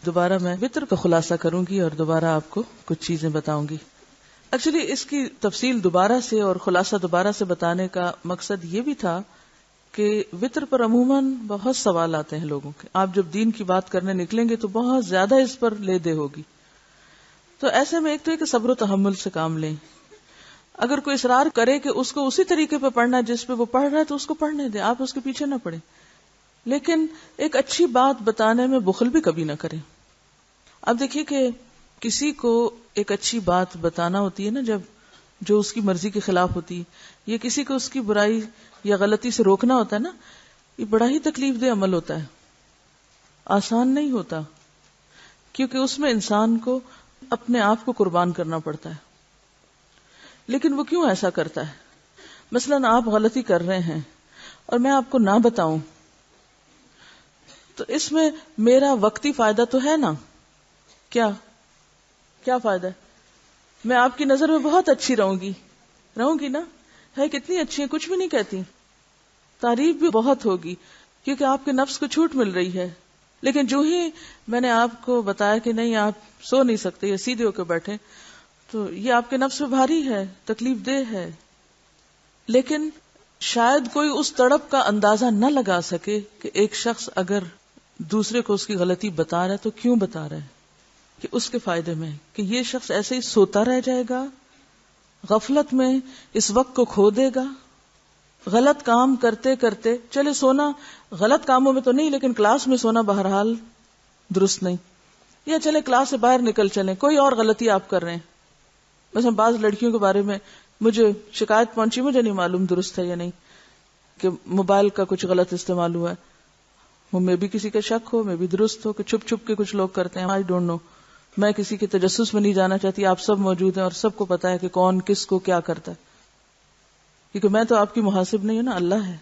دوبارہ میں وتر کا خلاصہ کروں گی اور دوبارہ آپ کو کچھ چیزیں بتاؤں گی. ایکچولی اس کی تفصیل دوبارہ سے اور خلاصہ دوبارہ سے بتانے کا مقصد یہ بھی تھا کہ وتر پر عموماً بہت سوال آتے ہیں لوگوں کے. آپ جب دین کی بات کرنے نکلیں گے تو بہت زیادہ اس پر لے دے ہوگی. تو ایسے میں ایک تو یہ کہ صبر و تحمل سے کام لیں. اگر کوئی اصرار کرے کہ اس کو اسی طریقے پہ پڑھنا ہے جس پہ وہ پڑھ رہا ہے تو اس کو پڑھنے دیں, آپ اس کے پیچھے نہ پڑیں. لیکن ایک اچھی بات بتانے میں بخل بھی کبھی نہ کریں. اب دیکھیے کہ کسی کو ایک اچھی بات بتانا ہوتی ہے نا, جب جو اس کی مرضی کے خلاف ہوتی, یا کسی کو اس کی برائی یا غلطی سے روکنا ہوتا ہے نا, یہ بڑا ہی تکلیف دہ عمل ہوتا ہے, آسان نہیں ہوتا, کیونکہ اس میں انسان کو اپنے آپ کو قربان کرنا پڑتا ہے. لیکن وہ کیوں ایسا کرتا ہے؟ مثلاً آپ غلطی کر رہے ہیں اور میں آپ کو نہ بتاؤں تو اس میں میرا وقتی فائدہ تو ہے نا. کیا فائدہ ہے؟ میں آپ کی نظر میں بہت اچھی رہوں گی نا, ہے کتنی اچھی ہے, کچھ بھی نہیں کہتی, تعریف بھی بہت ہوگی کیونکہ آپ کے نفس کو چھوٹ مل رہی ہے. لیکن جو ہی میں نے آپ کو بتایا کہ نہیں آپ سو نہیں سکتے یا سیدھے ہو کے بیٹھے, تو یہ آپ کے نفس پہ بھاری ہے, تکلیف دہ ہے. لیکن شاید کوئی اس تڑپ کا اندازہ نہ لگا سکے کہ ایک شخص اگر دوسرے کو اس کی غلطی بتا رہا ہے تو کیوں بتا رہا ہے, کہ اس کے فائدے میں, کہ یہ شخص ایسے ہی سوتا رہ جائے گا, غفلت میں اس وقت کو کھو دے گا, غلط کام کرتے کرتے, چلے سونا غلط کاموں میں تو نہیں لیکن کلاس میں سونا بہرحال درست نہیں, یا چلے کلاس سے باہر نکل چلیں, کوئی اور غلطی آپ کر رہے ہیں. مثلا بعض لڑکیوں کے بارے میں مجھے شکایت پہنچی, مجھے نہیں معلوم درست ہے یا نہیں, کہ موبائل کا کچھ غلط استعمال ہوا ہے. وہ میں بھی کسی کا شک ہو, میں بھی درست ہو, کہ چھپ چھپ کے کچھ لوگ کرتے ہیں, آئی ڈونٹ نو. میں کسی کے تجسس میں نہیں جانا چاہتی, آپ سب موجود ہیں اور سب کو پتا ہے کہ کون کس کو کیا کرتا ہے, کیونکہ میں تو آپ کی محاسب نہیں ہوں نا, اللہ ہے.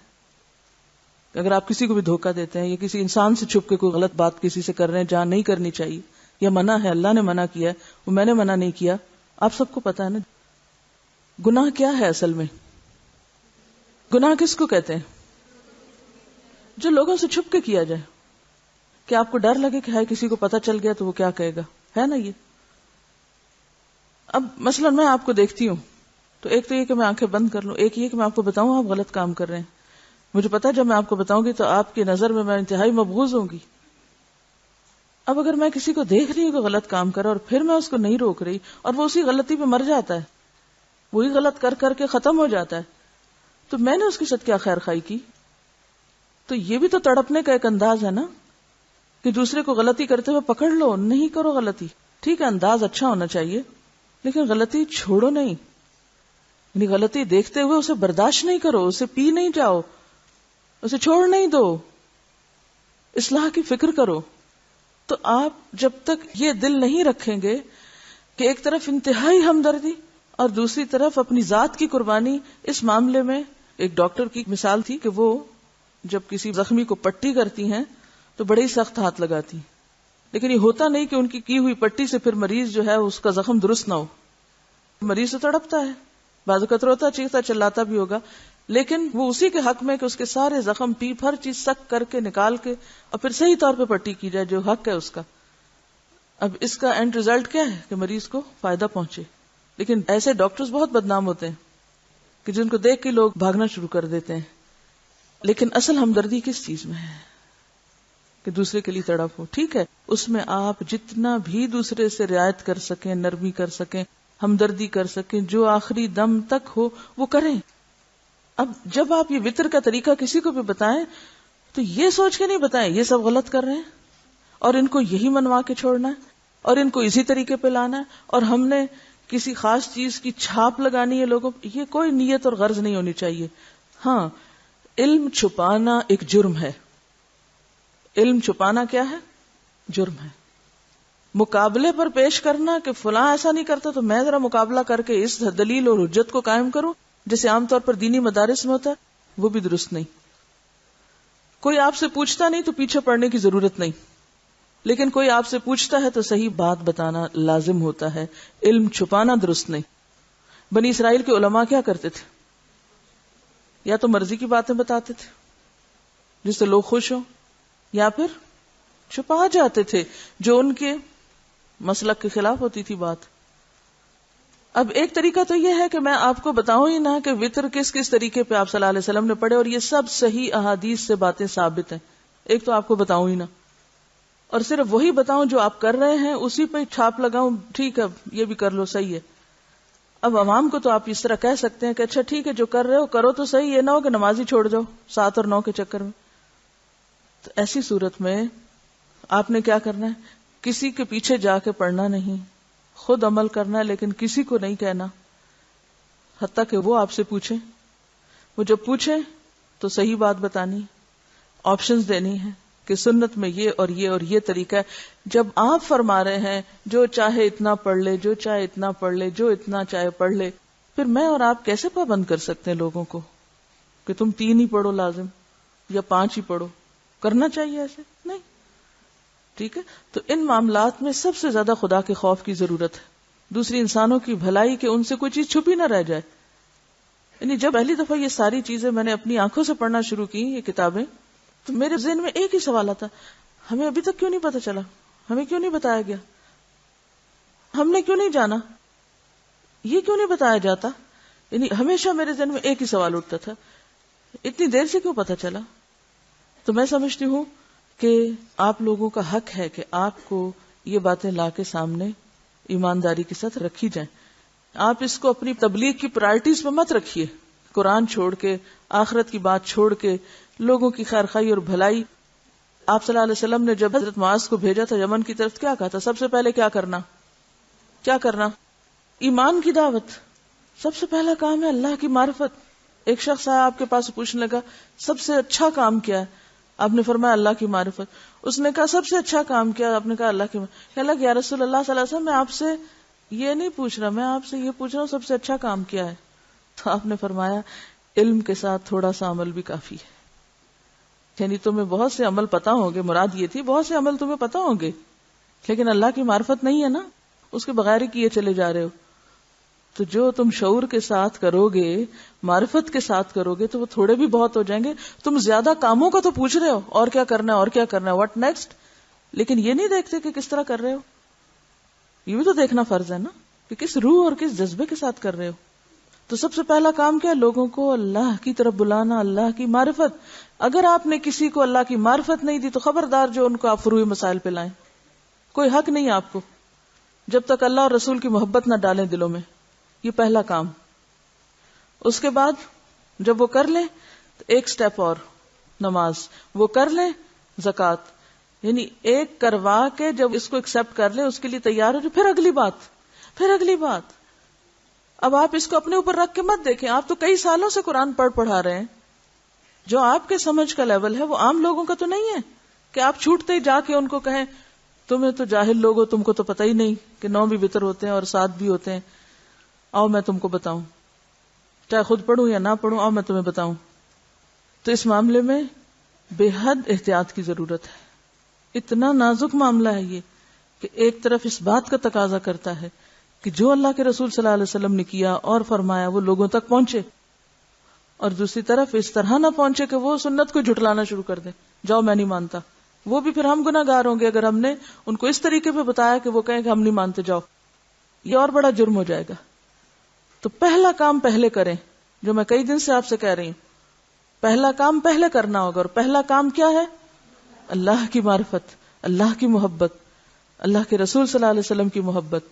اگر آپ کسی کو بھی دھوکہ دیتے ہیں یا کسی انسان سے چھپ کے کوئی غلط بات کسی سے کر رہے ہیں جہاں نہیں کرنی چاہیے, یا منع ہے, اللہ نے منع کیا ہے, وہ میں نے منع نہیں کیا, آپ سب کو پتا ہے نا. گناہ کیا ہے اصل میں؟ گناہ کس کو کہتے ہیں؟ جو لوگوں سے چھپ کے کیا جائے, کہ آپ کو ڈر لگے کہ ہے کسی کو پتا چل گیا تو وہ کیا کہے گا, ہے نا یہ. اب مثلا میں آپ کو دیکھتی ہوں تو ایک تو یہ کہ میں آنکھیں بند کر لوں, ایک یہ کہ میں آپ کو بتاؤں آپ غلط کام کر رہے ہیں. مجھے پتا جب میں آپ کو بتاؤں گی تو آپ کی نظر میں انتہائی مبغوض ہوں گی. اب اگر میں کسی کو دیکھ رہی ہوں کہ غلط کام کر رہا اور پھر میں اس کو نہیں روک رہی اور وہ اسی غلطی پہ مر جاتا ہے, وہی غلط کر کر کے ختم ہو جاتا ہے, تو میں نے اس کے ساتھ کیا خیر خائی کی؟ تو یہ بھی تو تڑپنے کا ایک انداز ہے نا, کہ دوسرے کو غلطی کرتے ہوئے پکڑ لو, نہیں کرو غلطی. ٹھیک ہے انداز اچھا ہونا چاہیے, لیکن غلطی چھوڑو نہیں. یعنی غلطی دیکھتے ہوئے اسے برداشت نہیں کرو, اسے پی نہیں جاؤ, اسے چھوڑ نہیں دو, اصلاح کی فکر کرو. تو آپ جب تک یہ دل نہیں رکھیں گے کہ ایک طرف انتہائی ہمدردی اور دوسری طرف اپنی ذات کی قربانی, اس معاملے میں ایک ڈاکٹر کی مثال تھی کہ وہ جب کسی زخمی کو پٹی کرتی ہیں تو بڑے ہی سخت ہاتھ لگاتی, لیکن یہ ہوتا نہیں کہ ان کی ہوئی پٹی سے پھر مریض جو ہے اس کا زخم درست نہ ہو. مریض تو تڑپتا ہے, بعض اوقات روتا چیختا چلاتا بھی ہوگا, لیکن وہ اسی کے حق میں کہ اس کے سارے زخم ٹیپ ہر چیز سک کر کے نکال کے اور پھر صحیح طور پہ پٹی کی جائے جو حق ہے اس کا. اب اس کا اینڈ ریزلٹ کیا ہے کہ مریض کو فائدہ پہنچے. لیکن ایسے ڈاکٹرز بہت بدنام ہوتے ہیں کہ جن کو دیکھ کے لوگ بھاگنا شروع کر دیتے ہیں. لیکن اصل ہمدردی کس چیز میں ہے؟ کہ دوسرے کے لیے تڑپ ہو. ٹھیک ہے اس میں آپ جتنا بھی دوسرے سے رعایت کر سکیں, نرمی کر سکیں, ہمدردی کر سکیں, جو آخری دم تک ہو وہ کریں. اب جب آپ یہ وطر کا طریقہ کسی کو بھی بتائیں تو یہ سوچ کے نہیں بتائیں یہ سب غلط کر رہے ہیں اور ان کو یہی منوا کے چھوڑنا ہے اور ان کو اسی طریقے پہ لانا ہے اور ہم نے کسی خاص چیز کی چھاپ لگانی ہے لوگوں. یہ کوئی نیت اور غرض نہیں ہونی چاہیے. ہاں علم چھپانا ایک جرم ہے. علم چھپانا کیا ہے؟ جرم ہے. مقابلے پر پیش کرنا کہ فلاں ایسا نہیں کرتا تو میں ذرا مقابلہ کر کے اس دلیل اور حجت کو قائم کروں, جیسے عام طور پر دینی مدارس میں ہوتا ہے, وہ بھی درست نہیں. کوئی آپ سے پوچھتا نہیں تو پیچھے پڑنے کی ضرورت نہیں, لیکن کوئی آپ سے پوچھتا ہے تو صحیح بات بتانا لازم ہوتا ہے. علم چھپانا درست نہیں. بنی اسرائیل کے علماء کیا کرتے تھے؟ یا تو مرضی کی باتیں بتاتے تھے جس سے لوگ خوش ہوں, یا پھر چھپا جاتے تھے جو ان کے مسلک کے خلاف ہوتی تھی بات. اب ایک طریقہ تو یہ ہے کہ میں آپ کو بتاؤں ہی نہ کہ وطر کس کس طریقے پہ آپ صلی اللہ علیہ وسلم نے پڑھے، اور یہ سب صحیح احادیث سے باتیں ثابت ہیں. ایک تو آپ کو بتاؤں ہی نہ، اور صرف وہی بتاؤں جو آپ کر رہے ہیں، اسی پہ چھاپ لگاؤں، ٹھیک ہے یہ بھی کر لو، صحیح ہے. اب عوام کو تو آپ اس طرح کہہ سکتے ہیں کہ اچھا ٹھیک ہے جو کر رہے ہو کرو تو صحیح، یہ نہ ہو کہ نماز ہی چھوڑ جاؤ 7 اور 9 کے چکر میں. تو ایسی صورت میں آپ نے کیا کرنا ہے؟ کسی کے پیچھے جا کے پڑھنا نہیں، خود عمل کرنا ہے، لیکن کسی کو نہیں کہنا، حتیٰ کہ وہ آپ سے پوچھیں. وہ جب پوچھیں تو صحیح بات بتانی، آپشنز دینی ہے کہ سنت میں یہ اور یہ اور یہ طریقہ ہے. جب آپ فرما رہے ہیں جو چاہے اتنا پڑھ لے، جو چاہے اتنا پڑھ لے، جو اتنا چاہے پڑھ لے، پھر میں اور آپ کیسے پابند کر سکتے ہیں لوگوں کو کہ تم 3 ہی پڑھو لازم یا 5 ہی پڑھو؟ کرنا چاہیے ایسے نہیں. ٹھیک ہے، تو ان معاملات میں سب سے زیادہ خدا کے خوف کی ضرورت ہے، دوسری انسانوں کی بھلائی، کہ ان سے کوئی چیز چھپی نہ رہ جائے. یعنی جب پہلی دفعہ یہ ساری چیزیں میں نے اپنی آنکھوں سے پڑھنا شروع کی، یہ کتابیں، تو میرے ذہن میں ایک ہی سوال آتا، ہمیں ابھی تک کیوں نہیں پتا چلا، ہمیں کیوں نہیں بتایا گیا، ہم نے کیوں نہیں جانا، یہ کیوں نہیں بتایا جاتا. یعنی ہمیشہ میرے ذہن میں ایک ہی سوال اٹھتا تھا، اتنی دیر سے کیوں پتا چلا. تو میں سمجھتی ہوں کہ آپ لوگوں کا حق ہے کہ آپ کو یہ باتیں لا کے سامنے ایمانداری کے ساتھ رکھی جائیں. آپ اس کو اپنی تبلیغ کی پرائرٹیز پہ مت رکھیے، قرآن چھوڑ کے، آخرت کی بات چھوڑ کے، لوگوں کی خیر خواہی اور بھلائی. آپ صلی اللہ علیہ وسلم نے جب حضرت معاذ کو بھیجا تھا یمن کی طرف، کیا کہا تھا؟ سب سے پہلے کیا کرنا؟ ایمان کی دعوت. سب سے پہلا کام ہے اللہ کی معرفت. ایک شخص آیا آپ کے پاس پوچھنے لگا سب سے اچھا کام کیا ہے؟ آپ نے فرمایا اللہ کی معرفت. اس نے کہا سب سے اچھا کام کیا؟ آپ نے کہا اللہ کی معرفت. کہنے لگا یا رسول اللہ صلی اللہ علیہ وسلم میں آپ سے یہ نہیں پوچھ رہا، میں آپ سے یہ پوچھ رہا ہوں سب سے اچھا کام کیا ہے. تو آپ نے فرمایا علم کے ساتھ تھوڑا سا عمل بھی کافی ہے. یعنی تمہیں بہت سے عمل پتا ہوں گے، مراد یہ تھی بہت سے عمل تمہیں پتا ہوں گے، لیکن اللہ کی معرفت نہیں ہے نا، اس کے بغیر ہی کیے چلے جا رہے ہو. تو جو تم شعور کے ساتھ کرو گے، معرفت کے ساتھ کرو گے، تو وہ تھوڑے بھی بہت ہو جائیں گے. تم زیادہ کاموں کا تو پوچھ رہے ہو، اور کیا کرنا ہے، اور کیا کرنا ہے، واٹ نیکسٹ، لیکن یہ نہیں دیکھتے کہ کس طرح کر رہے ہو. یہ بھی تو دیکھنا فرض ہے نا کہ کس روح اور کس جذبے کے ساتھ کر رہے ہو. تو سب سے پہلا کام کیا؟ لوگوں کو اللہ کی طرف بلانا، اللہ کی معرفت. اگر آپ نے کسی کو اللہ کی معرفت نہیں دی تو خبردار جو ان کو آپ فروعی مسائل پہ لائیں. کوئی حق نہیں آپ کو جب تک اللہ اور رسول کی محبت نہ ڈالیں دلوں میں. یہ پہلا کام. اس کے بعد جب وہ کر لیں تو ایک سٹیپ اور، نماز. وہ کر لیں، زکوٰۃ. یعنی ایک کروا کے جب اس کو ایکسپٹ کر لیں، اس کے لیے تیار ہو جائے، پھر اگلی بات. اب آپ اس کو اپنے اوپر رکھ کے مت دیکھیں. آپ تو کئی سالوں سے قرآن پڑھا رہے ہیں. جو آپ کے سمجھ کا لیول ہے وہ عام لوگوں کا تو نہیں ہے کہ آپ چھوٹتے ہی جا کے ان کو کہیں تمہیں تو جاہل لوگ ہو، تم کو تو پتہ ہی نہیں کہ 9 بھی وتر ہوتے ہیں اور 7 بھی ہوتے ہیں. آؤ میں تم کو بتاؤں، چاہے خود پڑھوں یا نہ پڑھوں، آؤ میں تمہیں بتاؤں. تو اس معاملے میں بے حد احتیاط کی ضرورت ہے. اتنا نازک معاملہ ہے یہ کہ ایک طرف اس بات کا تقاضا کرتا ہے کہ جو اللہ کے رسول صلی اللہ علیہ وسلم نے کیا اور فرمایا وہ لوگوں تک پہنچے، اور دوسری طرف اس طرح نہ پہنچے کہ وہ سنت کو جھٹلانا شروع کر دیں. جاؤ میں نہیں مانتا. وہ بھی پھر ہم گناہ گار ہوں گے اگر ہم نے ان کو اس طریقے پہ بتایا کہ وہ کہیں کہ ہم نہیں مانتے، جاؤ. یہ اور بڑا جرم ہو جائے گا. تو پہلا کام پہلے کریں، جو میں کئی دن سے آپ سے کہہ رہی ہوں. پہلا کام پہلے کرنا ہوگا، اور پہلا کام کیا ہے؟ اللہ کی معرفت، اللہ کی محبت، اللہ کے رسول صلی اللہ علیہ وسلم کی محبت.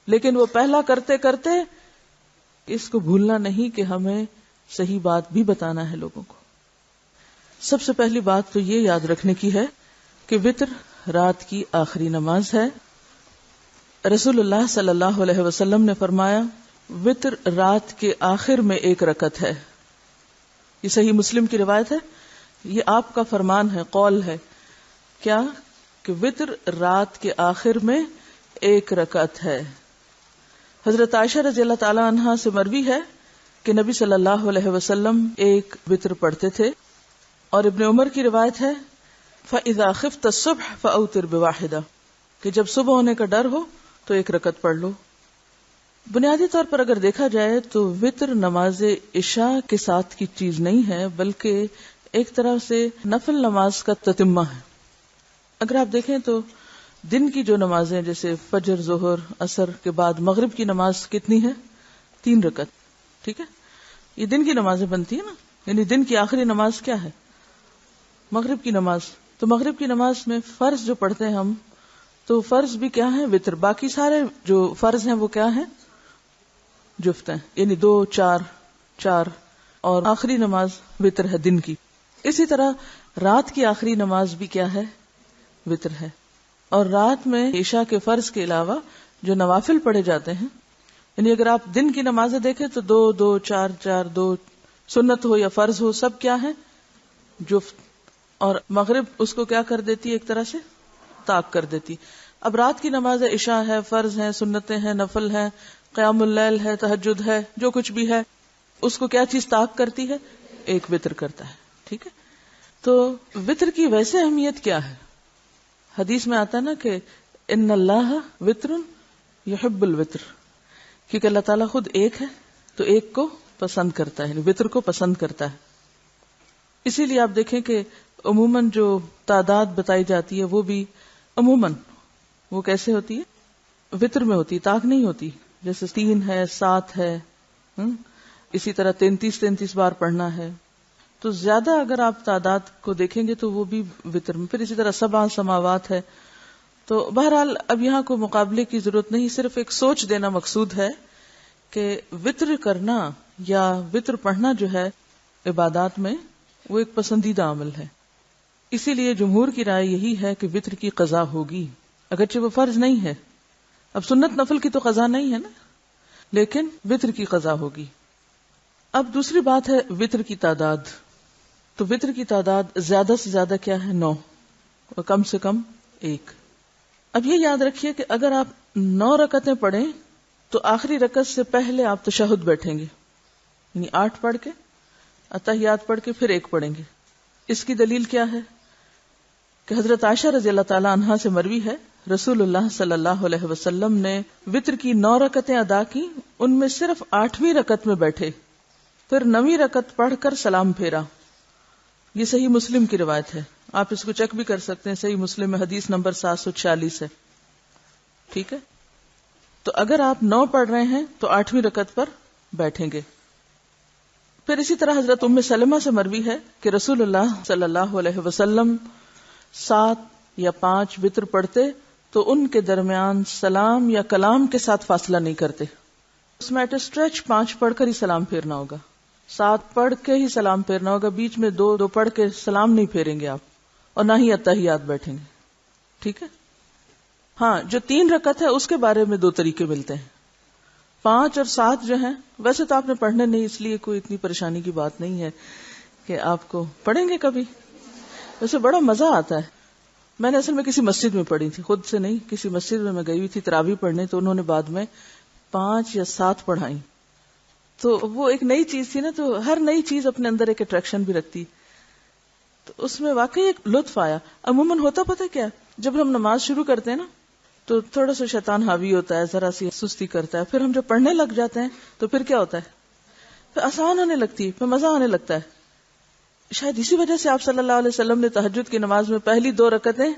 لیکن وہ پہلا کرتے کرتے اس کو بھولنا نہیں کہ ہمیں صحیح بات بھی بتانا ہے لوگوں کو. سب سے پہلی بات تو یہ یاد رکھنے کی ہے کہ وتر رات کی آخری نماز ہے. رسول اللہ صلی اللہ علیہ وسلم نے فرمایا وتر رات کے آخر میں 1 رکعت ہے. یہ صحیح مسلم کی روایت ہے. یہ آپ کا فرمان ہے، قول ہے. کیا؟ کہ وتر رات کے آخر میں 1 رکعت ہے. حضرت عائشہ رضی اللہ تعالی عنہا سے مروی ہے کہ نبی صلی اللہ علیہ وسلم 1 وتر پڑھتے تھے. اور ابن عمر کی روایت ہے فَإِذَا خِفْتَ الصُّبْحَ فَأَوْتِرْ بِوَاحِدَةٍ، کہ جب صبح ہونے کا ڈر ہو تو 1 رکعت پڑھ لو. بنیادی طور پر اگر دیکھا جائے تو وتر نماز عشاء کے ساتھ کی چیز نہیں ہے، بلکہ ایک طرح سے نفل نماز کا تتمہ ہے. اگر آپ دیکھیں تو دن کی جو نمازیں جیسے فجر، ظہر، عصر کے بعد مغرب کی نماز کتنی ہے؟ 3 رکعت. ٹھیک ہے، یہ دن کی نمازیں بنتی ہیں نا، یعنی دن کی آخری نماز کیا ہے؟ مغرب کی نماز. تو مغرب کی نماز میں فرض جو پڑھتے ہیں ہم، تو فرض بھی کیا ہے؟ وتر. باقی سارے جو فرض ہیں وہ کیا ہیں؟ جفت ہیں، یعنی 2 4 4، اور آخری نماز وتر ہے دن کی. اسی طرح رات کی آخری نماز بھی کیا ہے؟ وتر ہے. اور رات میں عشاء کے فرض کے علاوہ جو نوافل پڑھے جاتے ہیں، یعنی اگر آپ دن کی نمازیں دیکھیں تو 2 2 4 4، 2 سنت ہو یا فرض ہو سب کیا ہے؟ جفت. اور مغرب اس کو کیا کر دیتی ہے؟ ایک طرح سے طاق کر دیتی. اب رات کی نماز عشاء ہے، فرض ہیں، سنتیں ہیں، نفل ہیں، قیام اللیل ہے، تہجد ہے، جو کچھ بھی ہے، اس کو کیا چیز طاق کرتی ہے؟ ایک وتر کرتا ہے. ٹھیک ہے، تو وتر کی ویسے اہمیت کیا ہے؟ حدیث میں آتا ہے نا کہ ان اللہ وتر یحب الوتر، کیونکہ اللہ تعالیٰ خود ایک ہے تو ایک کو پسند کرتا ہے، یعنی وتر کو پسند کرتا ہے. اسی لیے آپ دیکھیں کہ عموماً جو تعداد بتائی جاتی ہے وہ بھی عموماً وہ کیسے ہوتی ہے؟ وتر میں ہوتی، طاق نہیں ہوتی. جیسے 3 ہے، 7 ہے، اسی طرح 33 بار پڑھنا ہے. تو زیادہ اگر آپ تعداد کو دیکھیں گے تو وہ بھی وتر میں. پھر اسی طرح 7 سماوات ہے. تو بہرحال اب یہاں کو مقابلے کی ضرورت نہیں، صرف ایک سوچ دینا مقصود ہے کہ وتر کرنا یا وتر پڑھنا جو ہے عبادات میں وہ ایک پسندیدہ عمل ہے. اسی لیے جمہور کی رائے یہی ہے کہ وتر کی قضا ہوگی، اگرچہ وہ فرض نہیں ہے. اب سنت نفل کی تو قضا نہیں ہے نا، لیکن وتر کی قضا ہوگی. اب دوسری بات ہے وتر کی تعداد. تو وتر کی تعداد زیادہ سے زیادہ کیا ہے؟ 9، اور کم سے کم 1. اب یہ یاد رکھیے کہ اگر آپ 9 رکعتیں پڑھیں تو آخری رکعت سے پہلے آپ تشہد بیٹھیں گے، یعنی 8 پڑھ کے اتحیات پڑھ کے پھر 1 پڑھیں گے. اس کی دلیل کیا ہے؟ کہ حضرت عائشہ رضی اللہ تعالی عنہا سے مروی ہے رسول اللہ صلی اللہ علیہ وسلم نے وتر کی 9 رکعتیں ادا کی، ان میں صرف 8ویں رکعت میں بیٹھے، پھر 9ویں رکعت پڑھ کر سلام پھیرا. یہ صحیح مسلم کی روایت ہے، آپ اس کو چیک بھی کر سکتے ہیں، صحیح مسلم میں حدیث نمبر 746 ہے. ٹھیک ہے، تو اگر آپ 9 پڑھ رہے ہیں تو 8ویں رکعت پر بیٹھیں گے. پھر اسی طرح حضرت ام سلمہ سے مروی ہے کہ رسول اللہ صلی اللہ علیہ وسلم 7 یا 5 وتر پڑھتے تو ان کے درمیان سلام یا کلام کے ساتھ فاصلہ نہیں کرتے. اس میں ایٹ اسٹریچ 5 پڑھ کر ہی سلام پھیرنا ہوگا، 7 پڑھ کے ہی سلام پھیرنا ہوگا، بیچ میں 2 پڑھ کے سلام نہیں پھیریں گے آپ، اور نہ ہی اتحیات بیٹھیں گے. ٹھیک ہے، ہاں جو 3 رکعت ہے اس کے بارے میں 2 طریقے ملتے ہیں. 5 اور 7 جو ہیں ویسے تو آپ نے پڑھنے نہیں، اس لیے کوئی اتنی پریشانی کی بات نہیں ہے کہ آپ کو پڑھیں گے کبھی. ویسے بڑا مزہ آتا ہے. میں نے اصل میں کسی مسجد میں پڑھی تھی، خود سے نہیں، کسی مسجد میں گئی ہوئی تھی تراویح پڑھنے، تو انہوں نے بعد میں 5 یا 7 پڑھائی. تو وہ ایک نئی چیز تھی نا، تو ہر نئی چیز اپنے اندر ایک اٹریکشن بھی رکھتی، تو اس میں واقعی ایک لطف آیا. عموماً ہوتا پتہ کیا، جب ہم نماز شروع کرتے ہیں نا تو تھوڑا سا شیطان حاوی ہوتا ہے، ذرا سی سستی کرتا ہے، پھر ہم جب پڑھنے لگ جاتے ہیں تو پھر کیا ہوتا ہے، پھر آسان ہونے لگتی ہے، پھر مزہ آنے لگتا ہے. شاید اسی وجہ سے آپ صلی اللہ علیہ وسلم نے تہجد کی نماز میں پہلی 2 رکعتیں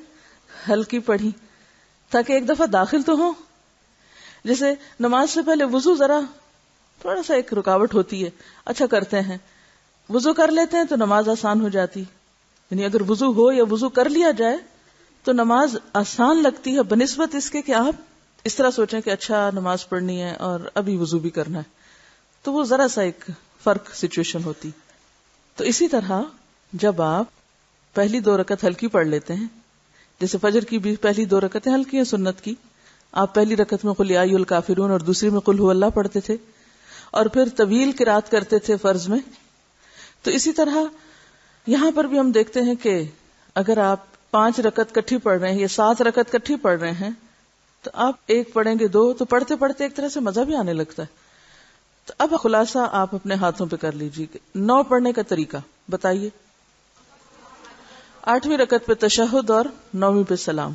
ہلکی پڑھی، تاکہ ایک دفعہ داخل تو ہوں. جیسے نماز سے پہلے وضو ذرا تھوڑا سا ایک رکاوٹ ہوتی ہے، اچھا کرتے ہیں وضو کر لیتے ہیں تو نماز آسان ہو جاتی. یعنی اگر وضو ہو یا وضو کر لیا جائے تو نماز آسان لگتی ہے بنسبت اس کے کہ آپ اس طرح سوچیں کہ اچھا نماز پڑھنی ہے اور ابھی وضو بھی کرنا ہے، تو وہ ذرا سا ایک فرق سچویشن ہوتی. تو اسی طرح جب آپ پہلی 2 رکعت ہلکی پڑھ لیتے ہیں، جیسے فجر کی بھی پہلی 2 رکعتیں ہلکی ہیں سنت کی، آپ پہلی رکعت میں قل یا ایھا الکافرون اور دوسری میں قل ھو اللہ پڑھتے تھے، اور پھر طویل قرات کرتے تھے فرض میں. تو اسی طرح یہاں پر بھی ہم دیکھتے ہیں کہ اگر آپ 5 رکعت کٹھی پڑھ رہے ہیں یا 7 رکعت کٹھی پڑھ رہے ہیں تو آپ 1 پڑھیں گے 2، تو پڑھتے پڑھتے ایک طرح سے مزہ بھی آنے لگتا ہے. تو اب خلاصہ آپ اپنے ہاتھوں پہ کر لیجیے کہ 9 پڑھنے کا طریقہ بتائیے. 8ویں رکعت پہ تشہد اور 9ویں پہ سلام.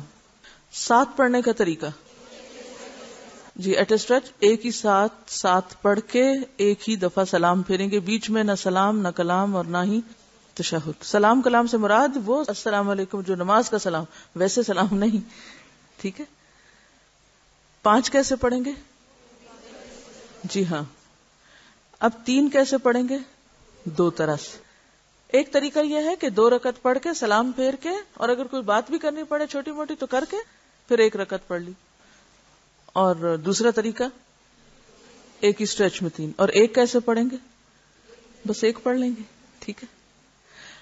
7 پڑھنے کا طریقہ جی ایٹ اسٹریچ ایک ہی ساتھ 7 پڑھ کے ایک ہی دفعہ سلام پھیریں گے، بیچ میں نہ سلام نہ کلام اور نہ ہی تشہد. سلام کلام سے مراد وہ السلام علیکم جو نماز کا سلام، ویسے سلام نہیں. ٹھیک ہے. 5 کیسے پڑھیں گے؟ جی ہاں. اب 3 کیسے پڑھیں گے؟ 2 طرح سے. ایک طریقہ یہ ہے کہ 2 رکعت پڑھ کے سلام پھیر کے، اور اگر کوئی بات بھی کرنی پڑے چھوٹی موٹی تو کر کے پھر 1 رکعت پڑھ لی. اور دوسرا طریقہ ایک ہی اسٹریچ میں 3. اور 1 کیسے پڑھیں گے؟ بس 1 پڑھ لیں گے. ٹھیک ہے.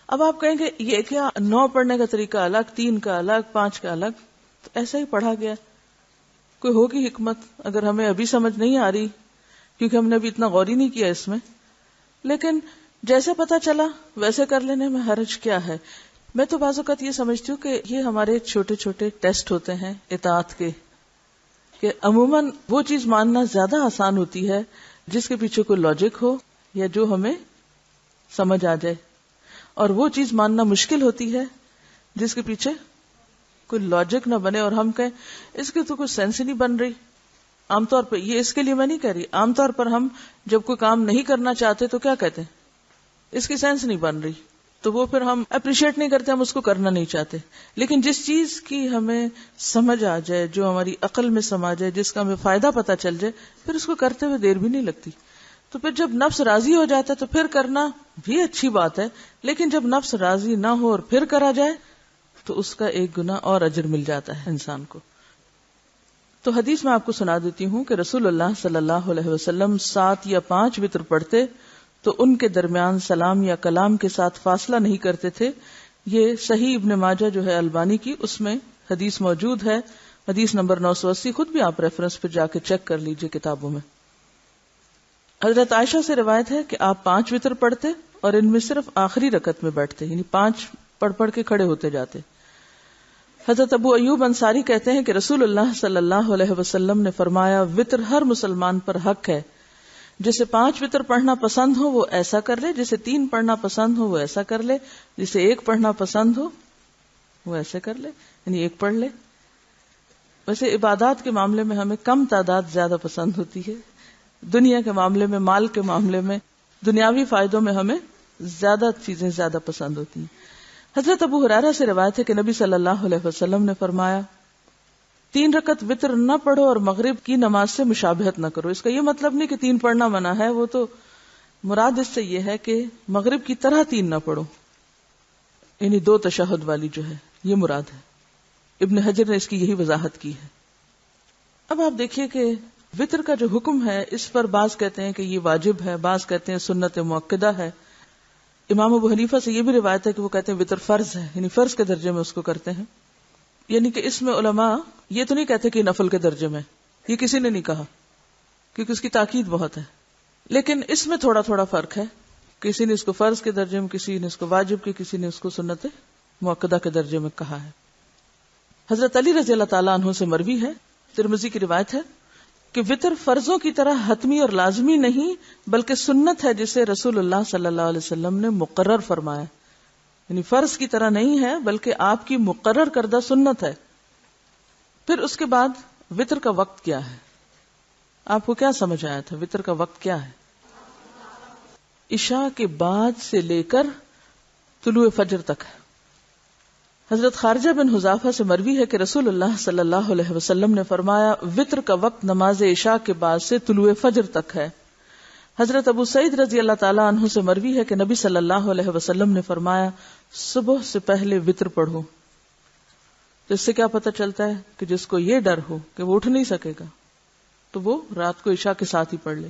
اب آپ کہیں گے یہ کیا 9 پڑھنے کا طریقہ الگ، 3 کا الگ، 5 کا الگ؟ تو ایسا ہی پڑھا گیا. کوئی ہوگی حکمت، اگر ہمیں ابھی سمجھ نہیں آ رہی کیونکہ ہم نے ابھی اتنا غور ہی نہیں کیا اس میں، لیکن جیسے پتا چلا ویسے کر لینے میں حرج کیا ہے. میں تو بعض اوقات یہ سمجھتی ہوں کہ یہ ہمارے چھوٹے چھوٹے ٹیسٹ ہوتے ہیں اطاعت کے، کہ عموماً وہ چیز ماننا زیادہ آسان ہوتی ہے جس کے پیچھے کوئی لاجک ہو یا جو ہمیں سمجھ آ جائے، اور وہ چیز ماننا مشکل ہوتی ہے جس کے پیچھے کوئی لاجک نہ بنے اور ہم کہیں اس کی تو کوئی سینس ہی نہیں بن رہی. عام طور پر یہ اس کے لیے میں نہیں کہہ رہی، عام طور پر ہم جب کوئی کام نہیں کرنا چاہتے تو کیا کہتے ہیں؟ اس کی سینس نہیں بن رہی، تو وہ پھر ہم اپریشیٹ نہیں کرتے، ہم اس کو کرنا نہیں چاہتے. لیکن جس چیز کی ہمیں سمجھ آ جائے، جو ہماری عقل میں سما جائے، جس کا ہمیں فائدہ پتہ چل جائے، پھر اس کو کرتے ہوئے دیر بھی نہیں لگتی. تو پھر جب نفس راضی ہو جاتا ہے تو پھر کرنا بھی اچھی بات ہے، لیکن جب نفس راضی نہ ہو اور پھر کرا جائے تو اس کا 1 گنا اور اجر مل جاتا ہے انسان کو. تو حدیث میں آپ کو سنا دیتی ہوں کہ رسول اللہ صلی اللہ علیہ وسلم 7 یا 5 وتر پڑھتے تو ان کے درمیان سلام یا کلام کے ساتھ فاصلہ نہیں کرتے تھے. یہ صحیح ابن ماجہ جو ہے البانی کی، اس میں حدیث موجود ہے، حدیث نمبر 980. خود بھی آپ ریفرنس پہ جا کے چیک کر لیجئے کتابوں میں. حضرت عائشہ سے روایت ہے کہ آپ 5 وتر پڑھتے اور ان میں صرف آخری رکعت میں بیٹھتے، یعنی 5 پڑھ کے کھڑے ہوتے جاتے. حضرت ابو ایوب انصاری کہتے ہیں کہ رسول اللہ صلی اللہ علیہ وسلم نے فرمایا وتر ہر مسلمان پر حق ہے، جسے 5 وتر پڑھنا پسند ہو وہ ایسا کر لے، جسے 3 پڑھنا پسند ہو وہ ایسا کر لے، جسے 1 پڑھنا پسند ہو وہ ایسے کر لے، یعنی 1 پڑھ لے. ویسے عبادات کے معاملے میں ہمیں کم تعداد زیادہ پسند ہوتی ہے، دنیا کے معاملے میں، مال کے معاملے میں، دنیاوی فائدوں میں ہمیں زیادہ چیزیں زیادہ پسند ہوتی ہیں. حضرت ابو ہریرہ سے روایت ہے کہ نبی صلی اللہ علیہ وسلم نے فرمایا 3 رکعت وتر نہ پڑھو اور مغرب کی نماز سے مشابہت نہ کرو. اس کا یہ مطلب نہیں کہ 3 پڑھنا منع ہے، وہ تو مراد اس سے یہ ہے کہ مغرب کی طرح 3 نہ پڑھو، یعنی 2 تشہد والی جو ہے یہ مراد ہے. ابن حجر نے اس کی یہی وضاحت کی ہے. اب آپ دیکھیے کہ وتر کا جو حکم ہے اس پر بعض کہتے ہیں کہ یہ واجب ہے، بعض کہتے ہیں سنت مؤکدہ ہے. امام ابو حنیفہ سے یہ بھی روایت ہے کہ وہ کہتے ہیں وتر فرض ہے، یعنی فرض کے درجے میں اس کو کرتے ہیں. یعنی کہ اس میں علماء یہ تو نہیں کہتے کہ نفل کے درجے میں، یہ کسی نے نہیں کہا کیونکہ اس کی تاکید بہت ہے، لیکن اس میں تھوڑا تھوڑا فرق ہے. کسی نے اس کو فرض کے درجے میں، کسی نے اس کو واجب کی، کسی نے اس کو سنت مؤکدہ کے درجے میں کہا ہے. حضرت علی رضی اللہ تعالیٰ عنہ سے مروی ہے، ترمذی کی روایت ہے کہ وتر فرضوں کی طرح حتمی اور لازمی نہیں بلکہ سنت ہے جسے رسول اللہ صلی اللہ علیہ وسلم نے مقرر فرمایا، یعنی فرض کی طرح نہیں ہے بلکہ آپ کی مقرر کردہ سنت ہے. پھر اس کے بعد وتر کا وقت کیا ہے؟ آپ کو کیا سمجھ آیا تھا وتر کا وقت کیا ہے؟ عشاء کے بعد سے لے کر طلوع فجر تک ہے. حضرت خارجہ بن حذافہ سے مروی ہے کہ رسول اللہ صلی اللہ علیہ وسلم نے فرمایا وتر کا وقت نماز عشاء کے بعد سے طلوع فجر تک ہے. حضرت ابو سعید رضی اللہ تعالیٰ عنہ سے مروی ہے کہ نبی صلی اللہ علیہ وسلم نے فرمایا صبح سے پہلے وتر پڑھو. تو اس سے کیا پتہ چلتا ہے کہ جس کو یہ ڈر ہو کہ وہ اٹھ نہیں سکے گا تو وہ رات کو عشاء کے ساتھ ہی پڑھ لے،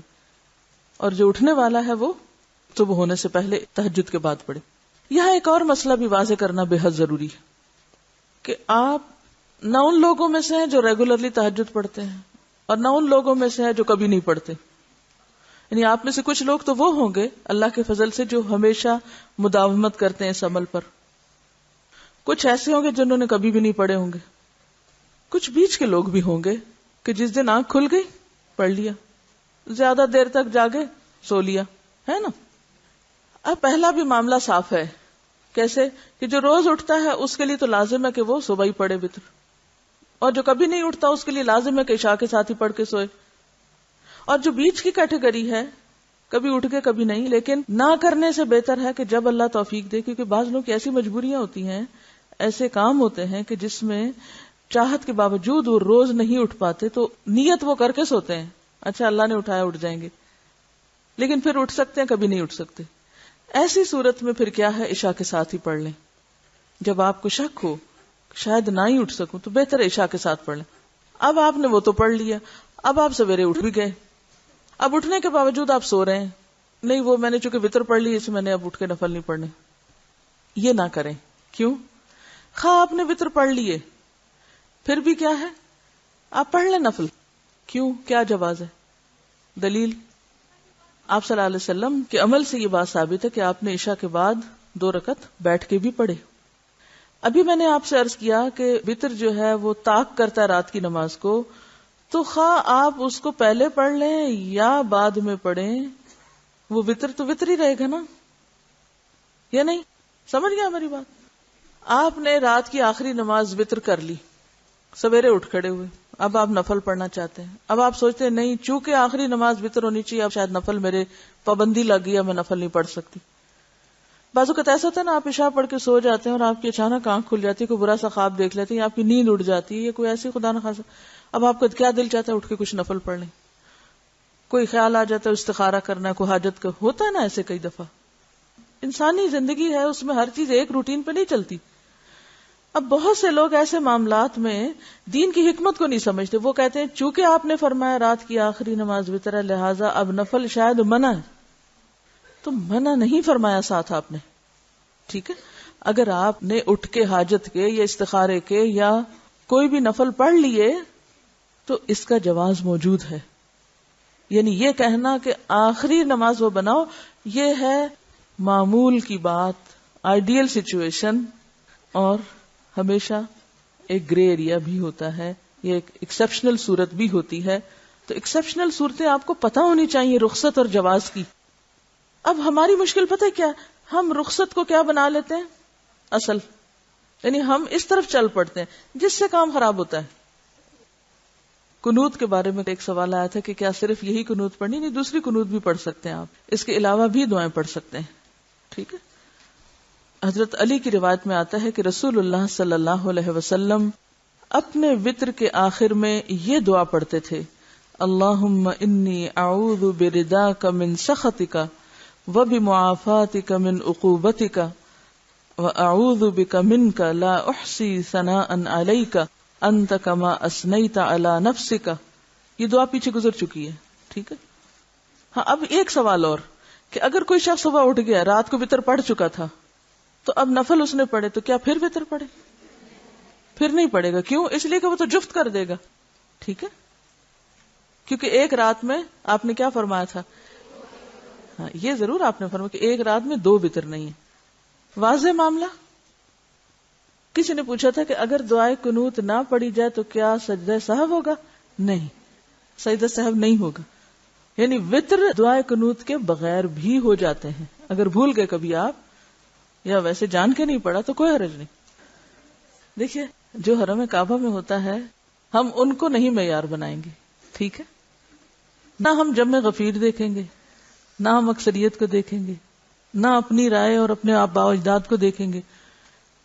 اور جو اٹھنے والا ہے وہ صبح ہونے سے پہلے تہجد کے بعد پڑھے. یہاں ایک اور مسئلہ بھی واضح کرنا بے حد ضروری ہے کہ آپ نہ ان لوگوں میں سے ہیں جو ریگولرلی تہجد پڑھتے ہیں اور نہ ان لوگوں میں سے ہیں جو کبھی نہیں پڑھتے. یعنی آپ میں سے کچھ لوگ تو وہ ہوں گے اللہ کے فضل سے جو ہمیشہ مداومت کرتے ہیں اس عمل پر، کچھ ایسے ہوں گے جنہوں نے کبھی بھی نہیں پڑھے ہوں گے، کچھ بیچ کے لوگ بھی ہوں گے کہ جس دن آنکھ کھل گئی پڑھ لیا، زیادہ دیر تک جاگے سو لیا، ہے نا. اب پہلا بھی معاملہ صاف ہے، کیسے کہ جو روز اٹھتا ہے اس کے لیے تو لازم ہے کہ وہ صبح ہی پڑھے وتر، اور جو کبھی نہیں اٹھتا اس کے لیے لازم ہے کہ عشاء کے ساتھ ہی پڑھ کے سوئے. اور جو بیچ کی کیٹیگری ہے کبھی اٹھ کے کبھی نہیں، لیکن نہ کرنے سے بہتر ہے کہ جب اللہ توفیق دے، کیونکہ بعض لوگ کی ایسی مجبوریاں ہوتی ہیں، ایسے کام ہوتے ہیں کہ جس میں چاہت کے باوجود وہ روز نہیں اٹھ پاتے، تو نیت وہ کر کے سوتے ہیں، اچھا اللہ نے اٹھایا اٹھ جائیں گے، لیکن پھر اٹھ سکتے ہیں، کبھی نہیں اٹھ سکتے. ایسی صورت میں پھر کیا ہے، عشاء کے ساتھ ہی پڑھ لیں. جب آپ کو شک ہو شاید نہ ہی اٹھ سکوں تو بہتر ہے عشاء کے ساتھ پڑھ لیں. اب آپ نے وہ تو پڑھ لیا، اب آپ سویرے اٹھ بھی گئے، اب اٹھنے کے باوجود آپ سو رہے ہیں، نہیں وہ میں نے چونکہ وتر پڑھ لی، اس میں نے اب اٹھ کے نفل نہیں پڑھنے. یہ نہ کریں. کیوں؟ خواہ آپ نے وتر پڑھ لیے پھر بھی کیا ہے، آپ پڑھ لیں نفل. کیوں؟ کیا جواز ہے؟ دلیل آپ صلی اللہ علیہ وسلم کے عمل سے یہ بات ثابت ہے کہ آپ نے عشاء کے بعد 2 رکعت بیٹھ کے بھی پڑھے. ابھی میں نے آپ سے عرض کیا کہ وتر جو ہے وہ طاق کرتا ہے رات کی نماز کو، تو خواہ آپ اس کو پہلے پڑھ لیں یا بعد میں پڑھیں، وہ وتر تو وتر ہی رہے گا نا، یا نہیں؟ سمجھ گیا ہماری بات؟ آپ نے رات کی آخری نماز وتر کر لی، سویرے اٹھ کھڑے ہوئے، اب آپ نفل پڑھنا چاہتے ہیں. اب آپ سوچتے ہیں نہیں چونکہ آخری نماز وتر ہونی چاہیے، اب شاید نفل میرے پابندی لگ گئی، میں نفل نہیں پڑھ سکتی. بعض اوقات ایسا ہوتا ہے نا، آپ عشاء پڑھ کے سو جاتے ہیں اور آپ کی اچانک آنکھ کھل جاتی ہے، کوئی برا سا خواب دیکھ لیتے ہیں، آپ کی نیند اڑ جاتی ہے، یا کوئی ایسی خدا نخواستہ، اب آپ کا کیا دل چاہتا ہے اٹھ کے کچھ نفل پڑھ لیں. کوئی خیال آ جاتا ہے استخارہ کرنا ہے، کوئی حاجت کا ہوتا ہے نا، ایسے کئی دفعہ. انسانی زندگی ہے، اس میں ہر چیز ایک روٹین پہ نہیں چلتی. اب بہت سے لوگ ایسے معاملات میں دین کی حکمت کو نہیں سمجھتے. وہ کہتے ہیں چونکہ آپ نے فرمایا رات کی آخری نماز وتر ہے، لہٰذا اب نفل شاید منع ہے. تو منع نہیں فرمایا ساتھ آپ نے، ٹھیک ہے. اگر آپ نے اٹھ کے حاجت کے یا استخارے کے یا کوئی بھی نفل پڑھ لیے تو اس کا جواز موجود ہے. یعنی یہ کہنا کہ آخری نماز وہ بناؤ، یہ ہے معمول کی بات، آئیڈیل سچویشن، اور ہمیشہ ایک گرے ایریا بھی ہوتا ہے، یہ ایک ایکسپشنل صورت بھی ہوتی ہے. تو ایکسپشنل صورتیں آپ کو پتہ ہونی چاہیے رخصت اور جواز کی. اب ہماری مشکل پتہ ہے کیا، ہم رخصت کو کیا بنا لیتے ہیں اصل، یعنی ہم اس طرف چل پڑتے ہیں جس سے کام خراب ہوتا ہے. قنوت کے بارے میں ایک سوال آیا تھا کہ کیا صرف یہی قنوت پڑھنی؟ نہیں، دوسری قنوت بھی پڑھ سکتے ہیں آپ، اس کے علاوہ بھی دعائیں پڑھ سکتے ہیں، ٹھیک ہے. حضرت علی کی روایت میں آتا ہے کہ رسول اللہ صلی اللہ علیہ وسلم اپنے وتر کے آخر میں یہ دعا پڑھتے تھے، اللہم انی اعوذ برداک من سخطک وبمعافاتک من عقوبتک واعوذ بک منک لا احصی ثناء علیک انت کما اثنیت علی نفسک. یہ دعا پیچھے گزر چکی ہے، ٹھیک ہے. ہاں، اب ایک سوال اور کہ اگر کوئی شخص صبح اٹھ گیا، رات کو وتر پڑھ چکا تھا، تو اب نفل اس نے پڑھے، تو کیا پھر وتر پڑھے؟ پھر نہیں پڑھے گا. کیوں؟ اس لیے کہ وہ تو جفت کر دے گا، ٹھیک ہے. کیونکہ ایک رات میں آپ نے کیا فرمایا تھا؟ ہاں، یہ ضرور آپ نے فرمایا کہ ایک رات میں 2 وتر نہیں ہے. واضح معاملہ. کسی نے پوچھا تھا کہ اگر دعائے قنوت نہ پڑھی جائے تو کیا سجدہ سہو ہوگا؟ نہیں، سجدہ سہو نہیں ہوگا. یعنی وتر دعائے قنوت کے بغیر بھی ہو جاتے ہیں. اگر بھول گئے کبھی آپ یا ویسے جان کے نہیں پڑھا تو کوئی حرج نہیں. دیکھیے، جو حرم کعبہ میں ہوتا ہے ہم ان کو نہیں معیار بنائیں گے، ٹھیک ہے. نہ ہم جمع غفیر دیکھیں گے، نہ ہم اکثریت کو دیکھیں گے، نہ اپنی رائے اور اپنے آباء و اجداد کو دیکھیں گے.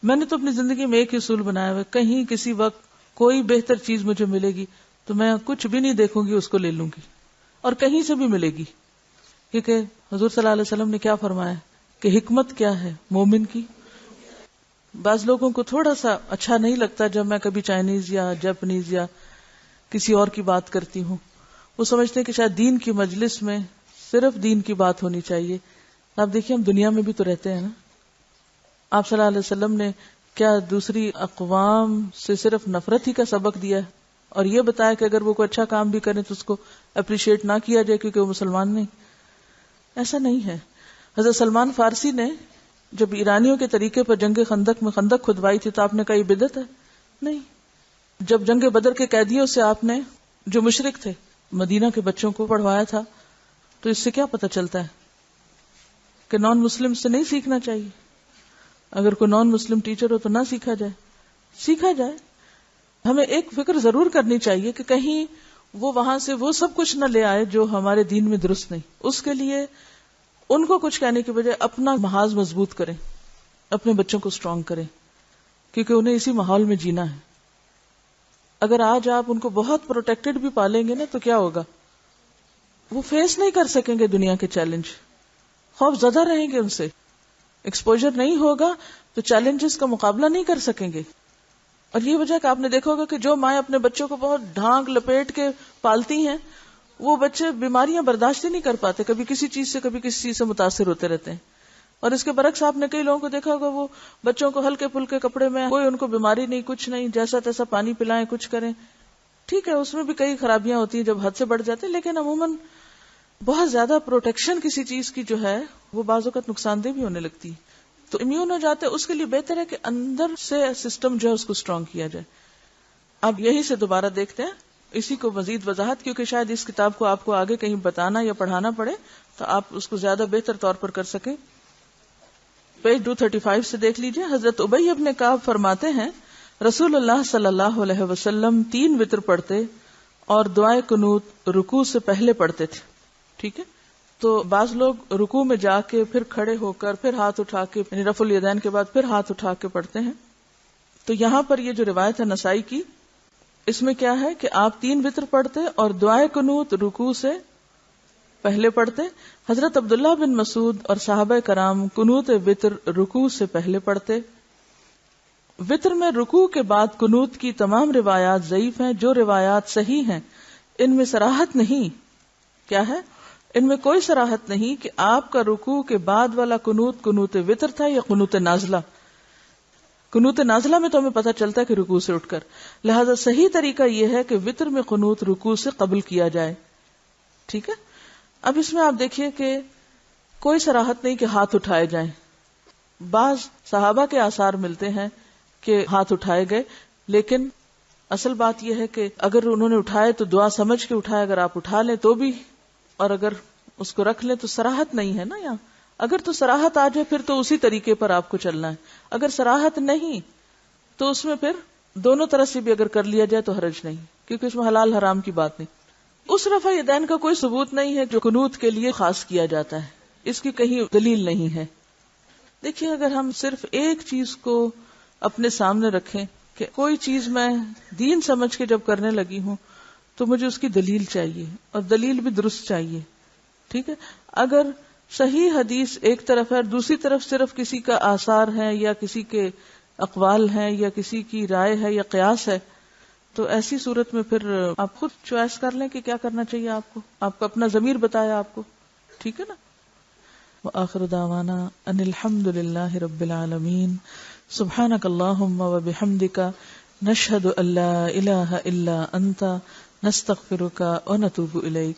میں نے تو اپنی زندگی میں ایک ہی اصول بنایا ہوا ہے، کہیں کسی وقت کوئی بہتر چیز مجھے ملے گی تو میں کچھ بھی نہیں دیکھوں گی، اس کو لے لوں گی، اور کہیں سے بھی ملے گی. کیونکہ حضور صلی اللہ علیہ وسلم نے کیا فرمایا کہ حکمت کیا ہے مومن کی. بعض لوگوں کو تھوڑا سا اچھا نہیں لگتا جب میں کبھی چائنیز یا جاپنیز یا کسی اور کی بات کرتی ہوں. وہ سمجھتے ہیں کہ شاید دین کی مجلس میں صرف دین کی بات ہونی چاہیے. آپ دیکھیے، ہم دنیا میں بھی تو رہتے ہیں نا. آپ صلی اللہ علیہ وسلم نے کیا دوسری اقوام سے صرف نفرت ہی کا سبق دیا ہے اور یہ بتایا کہ اگر وہ کوئی اچھا کام بھی کریں تو اس کو اپریشیٹ نہ کیا جائے کیونکہ وہ مسلمان نہیں؟ ایسا نہیں ہے. حضرت سلمان فارسی نے جب ایرانیوں کے طریقے پر جنگ خندق میں خندق کھدوائی تھی تو آپ نے کہا یہ بدعت ہے؟ نہیں. جب جنگ بدر کے قیدیوں سے آپ نے جو مشرک تھے مدینہ کے بچوں کو پڑھوایا تھا تو اس سے کیا پتہ چلتا ہے کہ نان مسلم سے نہیں سیکھنا چاہیے. اگر کوئی نان مسلم ٹیچر ہو تو نہ سیکھا جائے، سیکھا جائے. ہمیں ایک فکر ضرور کرنی چاہیے کہ کہیں وہ وہاں سے وہ سب کچھ نہ لے آئے جو ہمارے دین میں درست نہیں. اس کے لیے ان کو کچھ کہنے کے بجائے اپنا محاذ مضبوط کریں, اپنے بچوں کو اسٹرانگ کریں, کیونکہ انہیں اسی ماحول میں جینا ہے. اگر آج آپ ان کو بہت پروٹیکٹڈ بھی پالیں گے نا تو کیا ہوگا, وہ فیس نہیں کر سکیں گے دنیا کے چیلنج, خوف زدہ رہیں گے ان سے. ایکسپوجر نہیں ہوگا تو چیلنجز کا مقابلہ نہیں کر سکیں گے. اور یہ وجہ کہ آپ نے دیکھا ہوگا کہ جو مائیں اپنے بچوں کو بہت ڈھانک لپیٹ کے پالتی ہیں وہ بچے بیماریاں برداشت ہی نہیں کر پاتے, کبھی کسی چیز سے کبھی کسی چیز سے متاثر ہوتے رہتے ہیں. اور اس کے برعکس آپ نے کئی لوگوں کو دیکھا ہوگا وہ بچوں کو ہلکے پھلکے کپڑے میں, کوئی ان کو بیماری نہیں, کچھ نہیں, جیسا تیسا پانی پلائیں, کچھ کریں. ٹھیک ہے اس میں بھی کئی خرابیاں ہوتی ہیں جب حد سے بڑھ جاتے ہیں, لیکن عموماً بہت زیادہ پروٹیکشن کسی چیز کی جو ہے وہ بعض اوقات نقصان دہ بھی ہونے لگتی ہے. تو امیون ہو جاتے, اس کے لیے بہتر ہے کہ اندر سے سسٹم جو ہے اس کو اسٹرانگ کیا جائے. اب یہی سے دوبارہ دیکھتے ہیں اسی کو مزید وضاحت, کیونکہ شاید اس کتاب کو آپ کو آگے کہیں بتانا یا پڑھانا پڑے تو آپ اس کو زیادہ بہتر طور پر کر سکیں. پیج 235 سے دیکھ لیجئے. حضرت ابی ابن کعب فرماتے ہیں رسول اللہ صلی اللہ علیہ وسلم 3 وتر پڑھتے اور دعائے قنوت رکوع سے پہلے پڑھتے تھے. ٹھیک ہے, تو بعض لوگ رکوع میں جا کے پھر کھڑے ہو کر پھر ہاتھ اٹھا کے, یعنی رفع الیدین کے بعد پھر ہاتھ اٹھا کے پڑھتے ہیں. تو یہاں پر یہ جو روایت ہے نسائی کی, اس میں کیا ہے کہ آپ 3 وتر پڑھتے اور دعائے قنوت رکوع سے پہلے پڑھتے. حضرت عبداللہ بن مسعود اور صحابہ کرام قنوت وتر رکوع سے پہلے پڑھتے. وتر میں رکوع کے بعد قنوت کی تمام روایات ضعیف ہیں. جو روایات صحیح ہیں ان میں صراحت نہیں, کیا ہے, ان میں کوئی صراحت نہیں کہ آپ کا رکوع کے بعد والا قنوت قنوت وتر تھا یا قنوت نازلہ. قنوت نازلہ میں تو ہمیں پتہ چلتا ہے کہ رکوع سے اٹھ کر, لہذا صحیح طریقہ یہ ہے کہ وتر میں قنوت رکوع سے قبل کیا جائے. ٹھیک ہے. اب اس میں آپ دیکھیے کہ کوئی صراحت نہیں کہ ہاتھ اٹھائے جائیں. بعض صحابہ کے آثار ملتے ہیں کہ ہاتھ اٹھائے گئے, لیکن اصل بات یہ ہے کہ اگر انہوں نے اٹھائے تو دعا سمجھ کے اٹھائے, اگر آپ اٹھا لیں تو بھی, اور اگر اس کو رکھ لیں تو صراحت نہیں ہے نا یہاں. اگر تو صراحت آ جائے پھر تو اسی طریقے پر آپ کو چلنا ہے, اگر صراحت نہیں تو اس میں پھر دونوں طرح سے بھی اگر کر لیا جائے تو حرج نہیں, کیونکہ اس میں حلال حرام کی بات نہیں. اس رفع یدین کا کوئی ثبوت نہیں ہے جو قنوت کے لیے خاص کیا جاتا ہے, اس کی کہیں دلیل نہیں ہے. دیکھیے اگر ہم صرف ایک چیز کو اپنے سامنے رکھیں کہ کوئی چیز میں دین سمجھ کے جب کرنے لگی ہوں تو مجھے اس کی دلیل چاہیے, اور دلیل بھی درست چاہیے. ٹھیک ہے. اگر صحیح حدیث ایک طرف ہے اور دوسری طرف صرف کسی کا آثار ہے یا کسی کے اقوال ہیں یا کسی کی رائے ہے یا قیاس ہے, تو ایسی صورت میں پھر آپ خود چوائس کر لیں کہ کیا کرنا چاہیے آپ کو, آپ کا اپنا ضمیر بتایا آپ کو. ٹھیک ہے نا. وآخر دعوانا ان الحمد للہ رب العالمین. سبحانک اللہم وبحمدک نشہد ان لا الہ الا انت نستغفرک ونتوب الیک.